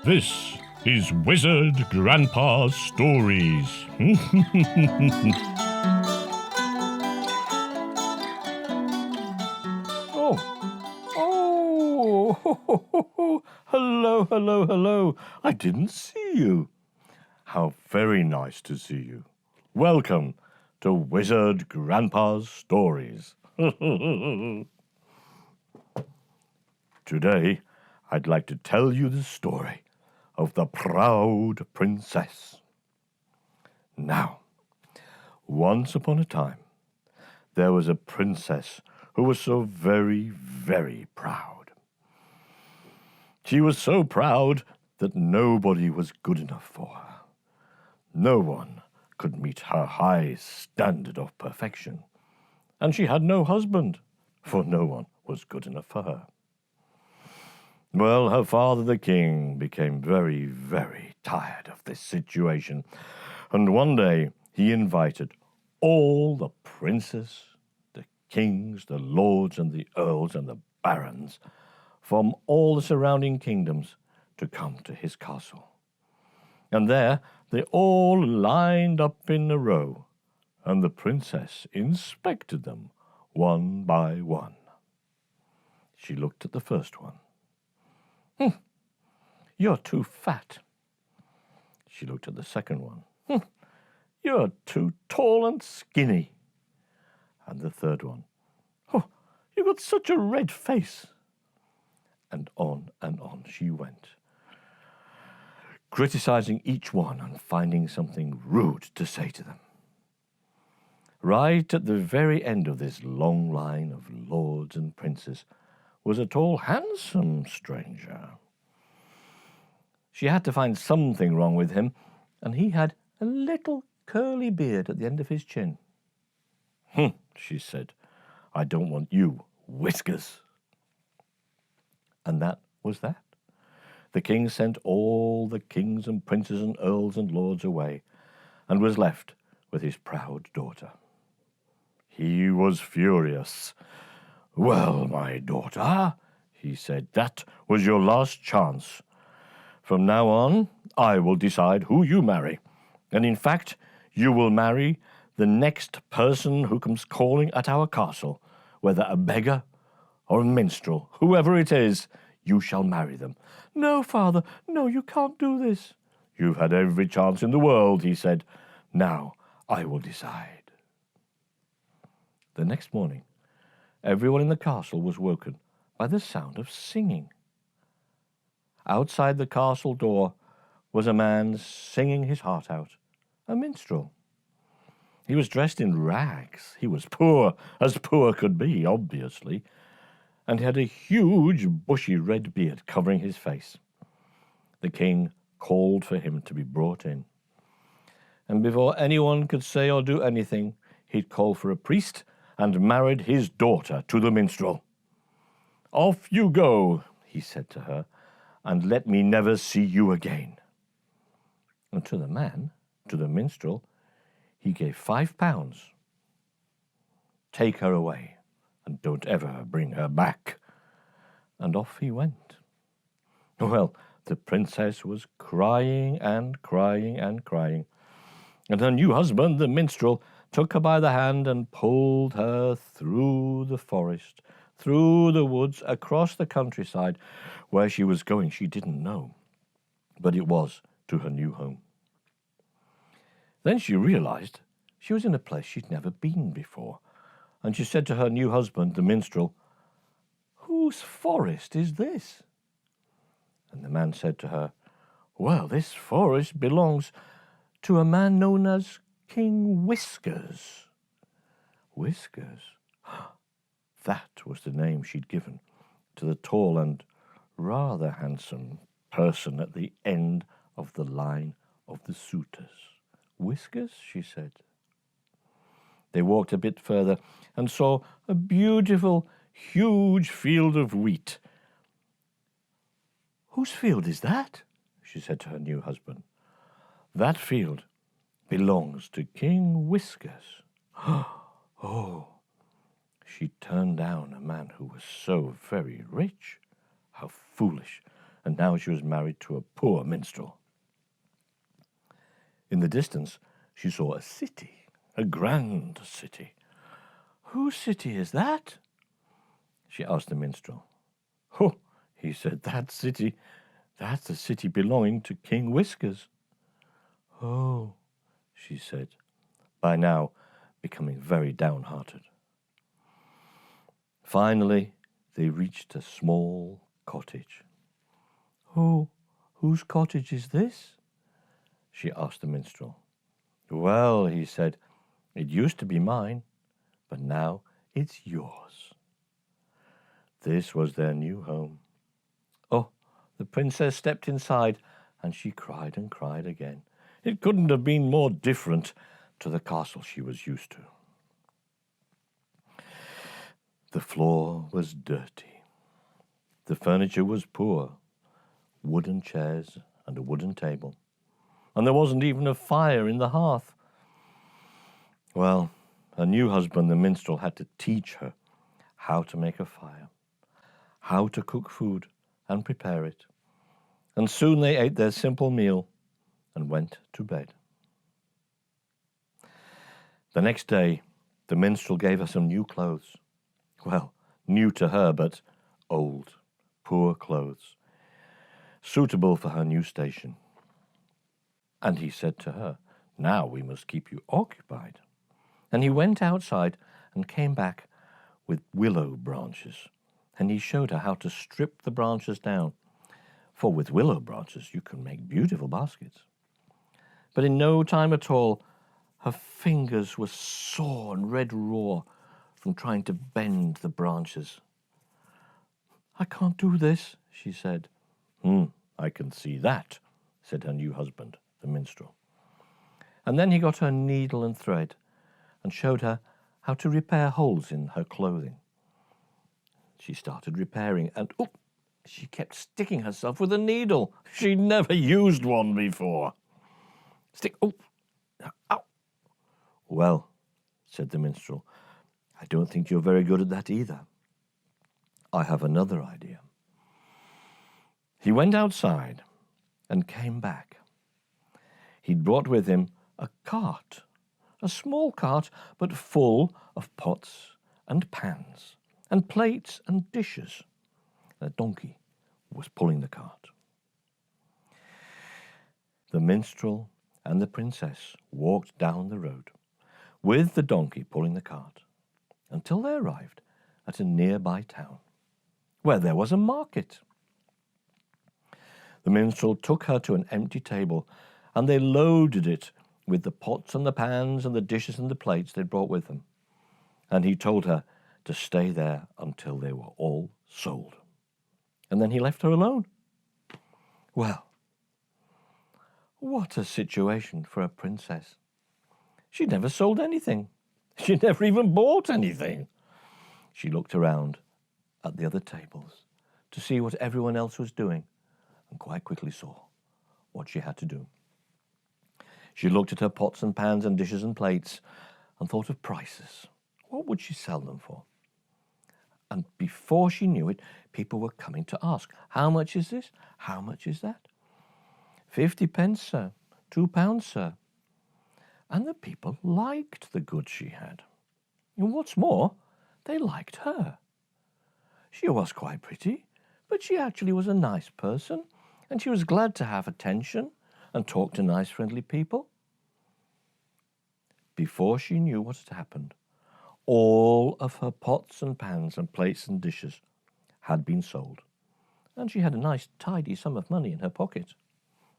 This is Wizard Grandpa's Stories. Hello. I didn't see you. How very nice to see you. Welcome to Wizard Grandpa's Stories. Today, I'd like to tell you the story of the proud princess. Now, once upon a time, there was a princess who was so very, very proud. She was so proud that nobody was good enough for her. No one could meet her high standard of perfection. And she had no husband, for no one was good enough for her. Well, her father, the king, became very, very tired of this situation, and one day he invited all the princes, the kings, the lords, and the earls, and the barons from all the surrounding kingdoms to come to his castle. And there they all lined up in a row, and the princess inspected them one by one. She looked at the first one. You're too fat. She looked at the second one. You're too tall and skinny. And the third one. You've got such a red face. And on she went, criticizing each one and finding something rude to say to them. Right at the very end of this long line of lords and princes was a tall, handsome stranger. She had to find something wrong with him, and he had a little curly beard at the end of his chin. She said, I don't want you, Whiskers. And that was that. The king sent all the kings and princes and earls and lords away, and was left with his proud daughter. He was furious. Well, my daughter, he said, that was your last chance. From now on, I will decide who you marry. And in fact, you will marry the next person who comes calling at our castle, whether a beggar or a minstrel, whoever it is, you shall marry them. No, father, no, you can't do this. You've had every chance in the world, he said. Now I will decide. The next morning, everyone in the castle was woken by the sound of singing. Outside the castle door was a man singing his heart out, a minstrel. He was dressed in rags. He was poor, as poor could be, obviously, and he had a huge bushy red beard covering his face. The king called for him to be brought in. And before anyone could say or do anything, he'd called for a priest and married his daughter to the minstrel. Off you go, he said to her, and let me never see you again. And to the man, to the minstrel, he gave £5. Take her away, and don't ever bring her back. And off he went. Well, the princess was crying and crying and crying, and her new husband, the minstrel, took her by the hand and pulled her through the forest, through the woods, across the countryside. Where she was going she didn't know, but it was to her new home. Then she realized she was in a place she'd never been before, and she said to her new husband, the minstrel, Whose forest is this? And the man said to her, Well, this forest belongs to a man known as King Whiskers. Whiskers? That was the name she'd given to the tall and rather handsome person at the end of the line of the suitors. Whiskers, she said. They walked a bit further and saw a beautiful, huge field of wheat. Whose field is that? She said to her new husband. That field belongs to King Whiskers. Oh, she turned down a man who was so very rich. How foolish and now she was married to a poor minstrel. In the distance, she saw a city, a grand city. "Whose city is that?" she asked the minstrel. "Oh," he said, that's the city belonging to King Whiskers." "Oh," she said, by now becoming very downhearted. Finally, they reached a small cottage. "Oh, whose cottage is this?" she asked the minstrel. "Well," he said, "it used to be mine, but now it's yours." This was their new home. Oh, the princess stepped inside, and she cried and cried again. It couldn't have been more different to the castle she was used to. The floor was dirty. The furniture was poor, wooden chairs and a wooden table. And there wasn't even a fire in the hearth. Well, her new husband, the minstrel, had to teach her how to make a fire, how to cook food and prepare it. And soon they ate their simple meal and went to bed. The next day, the minstrel gave her some new clothes. Well, new to her, but old, poor clothes, suitable for her new station. And he said to her, "Now we must keep you occupied." And he went outside and came back with willow branches. And he showed her how to strip the branches down. For with willow branches you can make beautiful baskets. But in no time at all, her fingers were sore and red raw from trying to bend the branches. "I can't do this," she said. "I can see that," said her new husband, the minstrel. And then he got her needle and thread and showed her how to repair holes in her clothing. She started repairing, and she kept sticking herself with a needle. She'd never used one before. Ow. "Well," said the minstrel, "I don't think you're very good at that either. I have another idea." He went outside and came back. He'd brought with him a cart, a small cart, but full of pots and pans and plates and dishes. A donkey was pulling the cart. The minstrel and the princess walked down the road, with the donkey pulling the cart, until they arrived at a nearby town, where there was a market. The minstrel took her to an empty table, and they loaded it with the pots and the pans and the dishes and the plates they'd brought with them. And he told her to stay there until they were all sold. And then he left her alone. Well, what a situation for a princess. She'd never sold anything. She'd never even bought anything. She looked around at the other tables to see what everyone else was doing, and quite quickly saw what she had to do. She looked at her pots and pans and dishes and plates and thought of prices. What would she sell them for? And before she knew it, people were coming to ask, "How much is this? How much is that?" 50 pence, sir. 2 pounds, sir. And the people liked the goods she had. And what's more, they liked her. She was quite pretty, but she actually was a nice person, and she was glad to have attention and talk to nice, friendly people. Before she knew what had happened, all of her pots and pans and plates and dishes had been sold, and she had a nice, tidy sum of money in her pocket.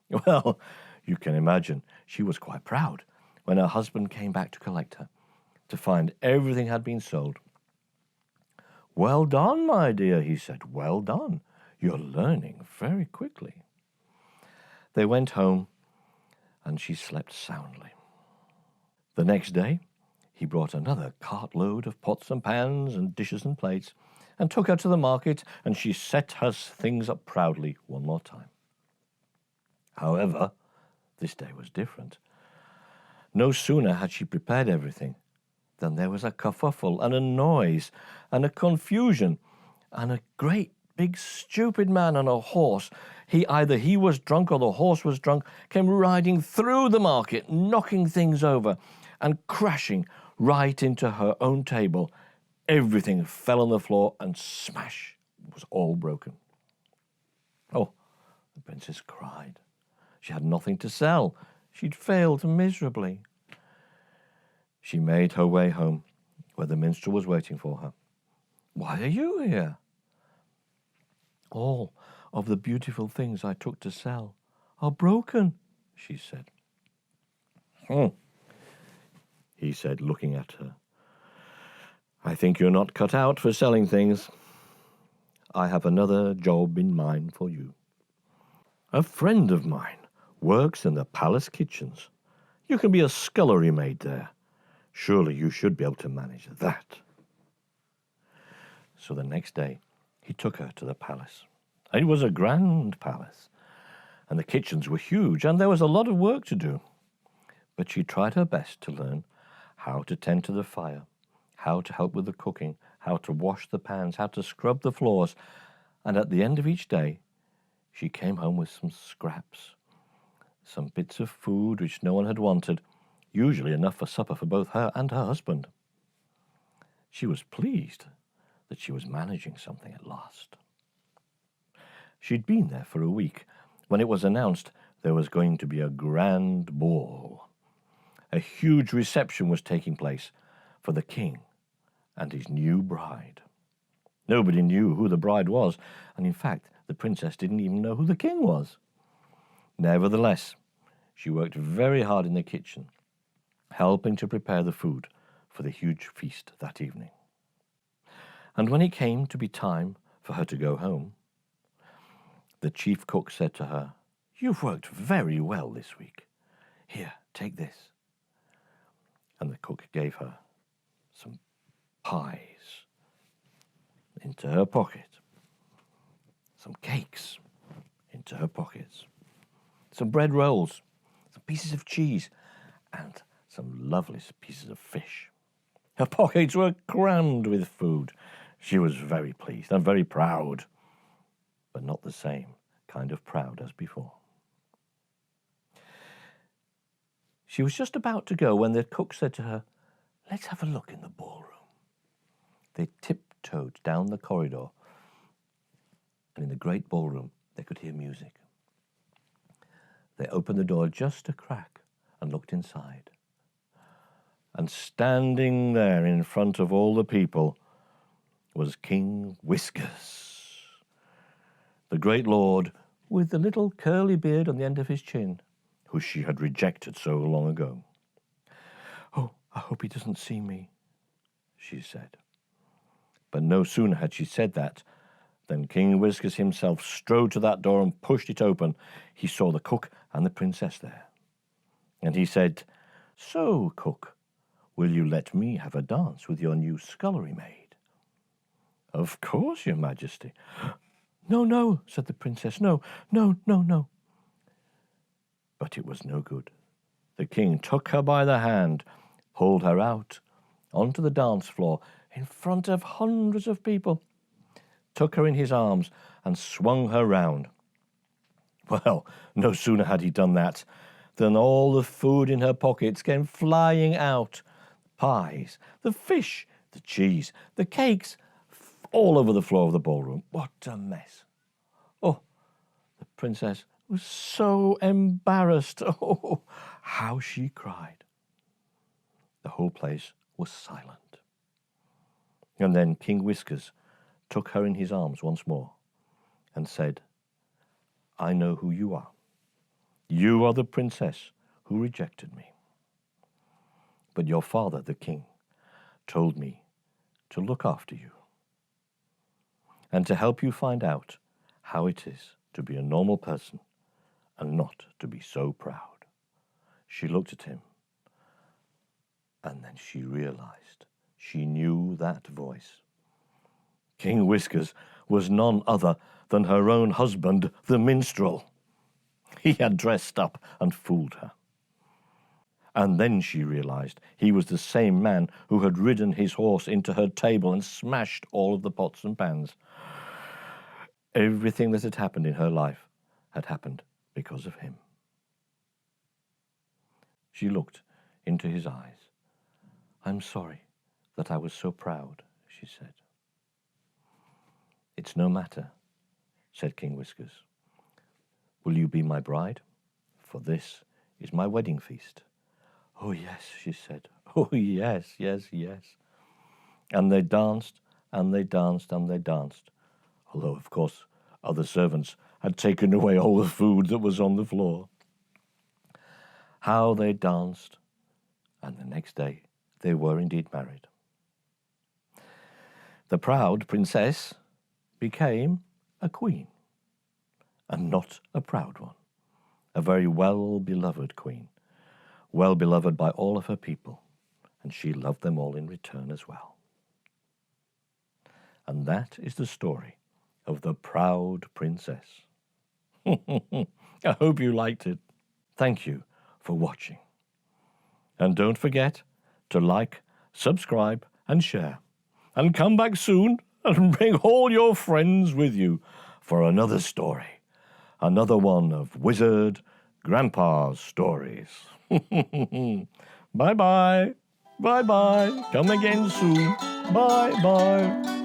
Well, you can imagine she was quite proud when her husband came back to collect her, to find everything had been sold. "Well done, my dear," he said. "Well done. You're learning very quickly." They went home, and she slept soundly. The next day, he brought another cartload of pots and pans and dishes and plates, and took her to the market, and she set her things up proudly one more time. However, this day was different. No sooner had she prepared everything than there was a kerfuffle and a noise and a confusion, and a great big stupid man on a horse. Either he was drunk or the horse was drunk, came riding through the market, knocking things over and crashing right into her own table. Everything fell on the floor and smash, it was all broken. Oh, the princess cried. She had nothing to sell. She'd failed miserably. She made her way home, where the minstrel was waiting for her. "Why are you here?" "All of the beautiful things I took to sell are broken," she said. He said, looking at her. "I think you're not cut out for selling things. I have another job in mind for you. A friend of mine works in the palace kitchens. You can be a scullery maid there. Surely you should be able to manage that." So the next day he took her to the palace. It was a grand palace, and the kitchens were huge, and there was a lot of work to do. But she tried her best to learn how to tend to the fire, how to help with the cooking, how to wash the pans, how to scrub the floors, and at the end of each day, she came home with some scraps, some bits of food which no one had wanted, usually enough for supper for both her and her husband. She was pleased that she was managing something at last. She'd been there for a week when it was announced there was going to be a grand ball. A huge reception was taking place for the king and his new bride. Nobody knew who the bride was, and in fact, the princess didn't even know who the king was. Nevertheless, she worked very hard in the kitchen, helping to prepare the food for the huge feast that evening. And when it came to be time for her to go home, the chief cook said to her, "You've worked very well this week. Here, take this." And the cook gave her some pies into her pocket, some cakes into her pockets, some bread rolls, some pieces of cheese, and some lovely pieces of fish. Her pockets were crammed with food. She was very pleased and very proud, but not the same kind of proud as before. She was just about to go when the cook said to her, "Let's have a look in the ballroom." They tiptoed down the corridor, and in the great ballroom they could hear music. They opened the door just a crack and looked inside. And standing there in front of all the people was King Whiskers, the great lord with the little curly beard on the end of his chin, who she had rejected so long ago. "Oh, I hope he doesn't see me," she said. But no sooner had she said that than King Whiskers himself strode to that door and pushed it open. He saw the cook and the princess there. And he said, "So, cook, will you let me have a dance with your new scullery maid?" "Of course, your majesty." "No, no," said the princess. "No, no, no, no." But it was no good. The king took her by the hand, pulled her out onto the dance floor in front of hundreds of people, took her in his arms and swung her round. Well, no sooner had he done that than all the food in her pockets came flying out. Pies, the fish, the cheese, the cakes, all over the floor of the ballroom. What a mess. Oh, the princess was so embarrassed. Oh, how she cried. The whole place was silent. And then King Whiskers took her in his arms once more and said, "I know who you are. You are the princess who rejected me. But your father, the king, told me to look after you and to help you find out how it is to be a normal person and not to be so proud." She looked at him, and then she realized she knew that voice. King Whiskers was none other than her own husband, the minstrel. He had dressed up and fooled her. And then she realized he was the same man who had ridden his horse into her table and smashed all of the pots and pans. Everything that had happened in her life had happened because of him. She looked into his eyes. "I'm sorry that I was so proud," she said. "It's no matter," said King Whiskers. "Will you be my bride? For this is my wedding feast." "Oh, yes," she said. "Oh, yes, yes, yes." And they danced, and they danced, and they danced, although, of course, other servants had taken away all the food that was on the floor. How they danced, and the next day they were indeed married. The proud princess became a queen, and not a proud one, a very well-beloved queen, well-beloved by all of her people, and she loved them all in return as well. And that is the story of the proud princess. I hope you liked it. Thank you for watching. And don't forget to like, subscribe, and share. And come back soon and bring all your friends with you for another story. Another one of Wizard Grandpa's stories. Bye-bye. Bye-bye. Come again soon. Bye-bye.